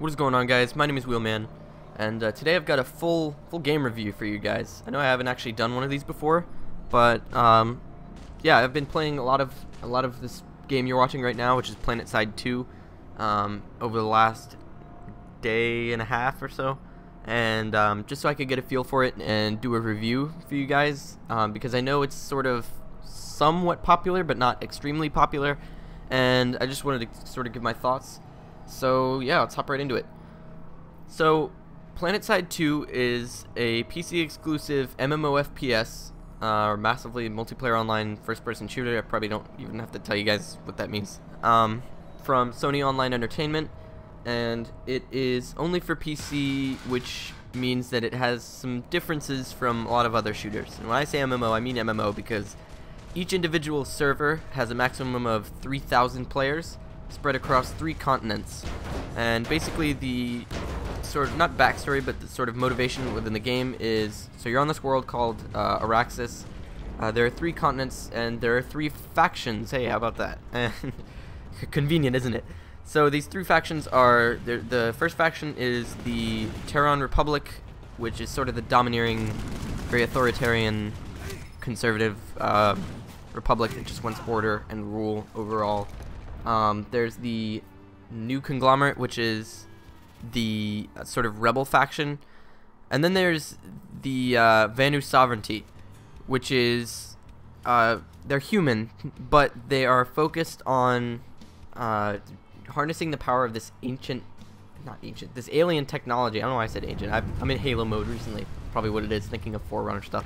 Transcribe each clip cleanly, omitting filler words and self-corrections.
What is going on, guys? My name is Wheelman, and today I've got a full game review for you guys. I know I haven't actually done one of these before, but yeah, I've been playing a lot of this game you're watching right now, which is Planetside 2, over the last day and a half or so, and just so I could get a feel for it and do a review for you guys, because I know it's sort of somewhat popular, but not extremely popular, and I just wanted to sort of give my thoughts. So yeah, let's hop right into it. So Planetside 2 is a PC exclusive MMO FPS, or massively multiplayer online first-person shooter. I probably don't even have to tell you guys what that means. From Sony Online Entertainment, and it is only for PC, which means that it has some differences from a lot of other shooters. And when I say MMO, I mean MMO because each individual server has a maximum of 3,000 players spread across 3 continents, and basically the sort of, not backstory, but the sort of motivation within the game is, so you're on this world called Araxis. There are 3 continents and there are 3 factions. Hey, how about that? Convenient, isn't it? So these 3 factions are, the first faction is the Terran Republic, which is sort of the domineering, very authoritarian, conservative republic that just wants order and rule overall. There's the New Conglomerate, which is the sort of rebel faction, and then there's the Vanu Sovereignty, which is they're human, but they are focused on harnessing the power of this this alien technology. I don't know why I said ancient. I'm in Halo mode recently, probably what it is, thinking of Forerunner stuff.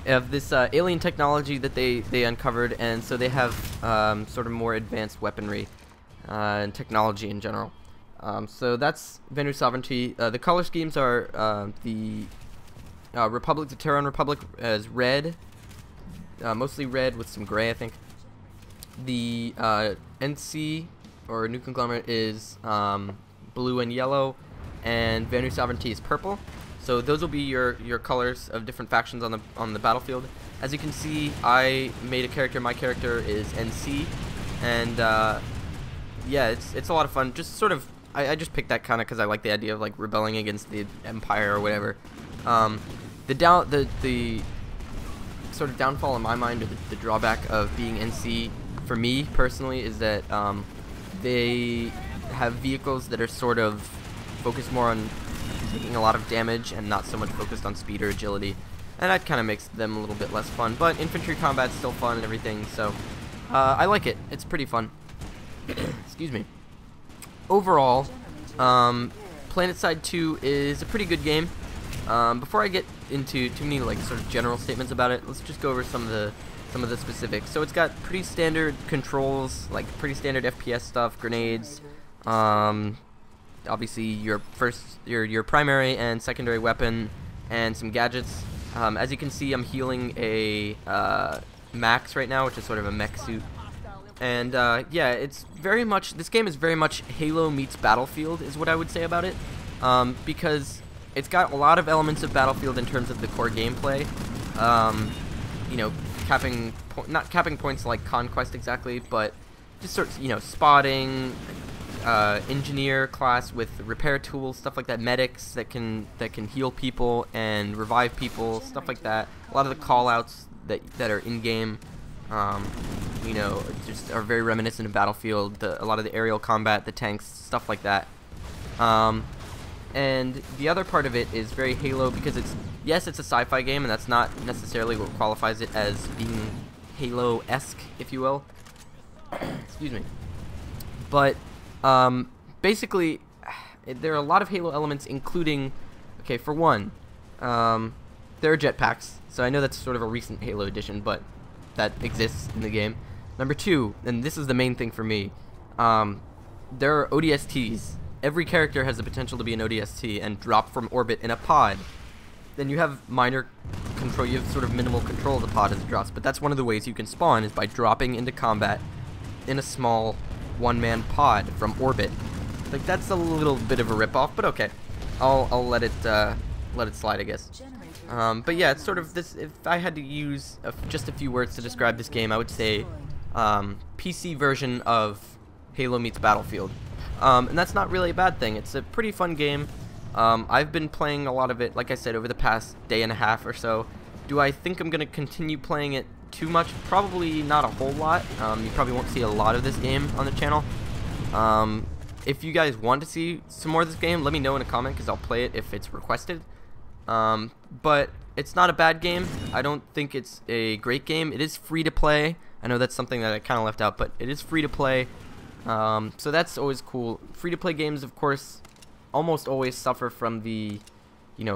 Of this alien technology that they uncovered, and so they have sort of more advanced weaponry and technology in general. So that's Vanu Sovereignty. The color schemes are the Republic, the Terran Republic, as red, mostly red with some gray, I think. The NC, or New Conglomerate, is blue and yellow, and Vanu Sovereignty is purple. So those will be your colors of different factions on the battlefield. As you can see, I made a character. My character is NC, and yeah, it's a lot of fun. Just sort of, I just picked that kind of because I like the idea of like rebelling against the Empire or whatever. The sort of downfall in my mind, or the drawback of being NC for me personally, is that they have vehicles that are sort of focused more on taking a lot of damage and not so much focused on speed or agility, and that kind of makes them a little bit less fun. But infantry combat's still fun and everything, so I like it. It's pretty fun. Excuse me. Overall, Planetside 2 is a pretty good game. Before I get into too many like sort of general statements about it, let's just go over some of the specifics. So it's got pretty standard controls, like pretty standard FPS stuff, grenades. Obviously your primary and secondary weapon, and some gadgets. As you can see, I'm healing a Max right now, which is sort of a mech suit. And yeah, it's very much, this game is very much Halo meets Battlefield is what I would say about it, because it's got a lot of elements of Battlefield in terms of the core gameplay. You know, not capping points like Conquest exactly, but just sort of, you know, spotting, engineer class with repair tools, stuff like that, medics that can heal people and revive people, stuff like that. A lot of the callouts that are in game, you know, just are very reminiscent of Battlefield. A lot of the aerial combat, the tanks, stuff like that. And the other part of it is very Halo because yes, it's a sci-fi game, and that's not necessarily what qualifies it as being Halo-esque, if you will. Excuse me. But basically, there are a lot of Halo elements, including, okay, for one, there are jetpacks. So I know that's sort of a recent Halo edition, but that exists in the game. Number 2, and this is the main thing for me, there are ODSTs. Every character has the potential to be an ODST and drop from orbit in a pod. Then you have minor control, you have sort of minimal control of the pod as it drops, but that's one of the ways you can spawn, is by dropping into combat in a small one-man pod from orbit. Like, that's a little bit of a ripoff, but okay, I'll let it slide, I guess. But yeah, it's sort of this. If I had to use just a few words to describe this game, I would say PC version of Halo meets Battlefield. And that's not really a bad thing. It's a pretty fun game. I've been playing a lot of it, like I said, over the past day and a half or so. Do I think I'm going to continue playing it too much? Probably not a whole lot. You probably won't see a lot of this game on the channel. If you guys want to see some more of this game, let me know in a comment, because I'll play it if it's requested. But it's not a bad game. I don't think it's a great game. It is free to play. I know that's something that I kind of left out, but it is free to play. So that's always cool. Free to play games, of course, almost always suffer from the,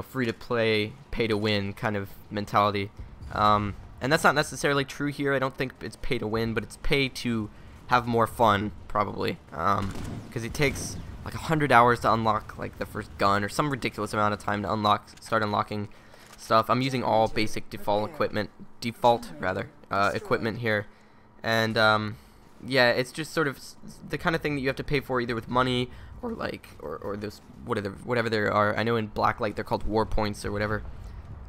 free to play, pay to win kind of mentality. And that's not necessarily true here. I don't think it's pay to win, but it's pay to have more fun, probably. Because it takes like 100 hours to unlock like the first gun, or some ridiculous amount of time to start unlocking stuff. I'm using all basic default equipment here, and yeah, it's just sort of the kind of thing that you have to pay for, either with money or or those whatever there are. I know in Blacklight they're called war points or whatever.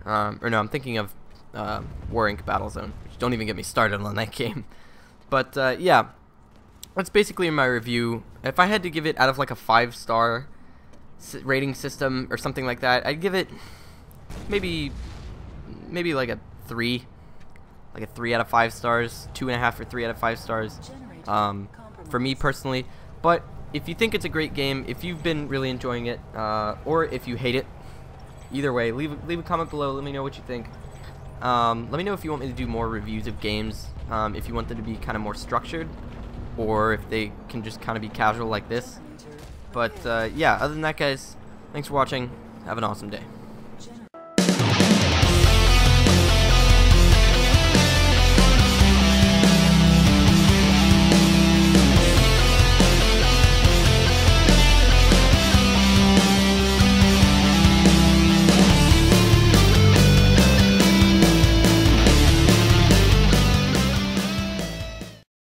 Or no, I'm thinking of War Inc. Battlezone, which don't even get me started on that game. But yeah, that's basically my review. If I had to give it out of like a 5-star rating system or something like that, I'd give it maybe like a 3. Like a 3 out of 5 stars, 2.5 or 3 out of 5 stars, for me personally. But if you think it's a great game, if you've been really enjoying it, or if you hate it, either way, leave a comment below. Let me know what you think. Let me know if you want me to do more reviews of games, if you want them to be kind of more structured, or if they can just kind of be casual like this. But yeah, other than that, guys, thanks for watching. Have an awesome day.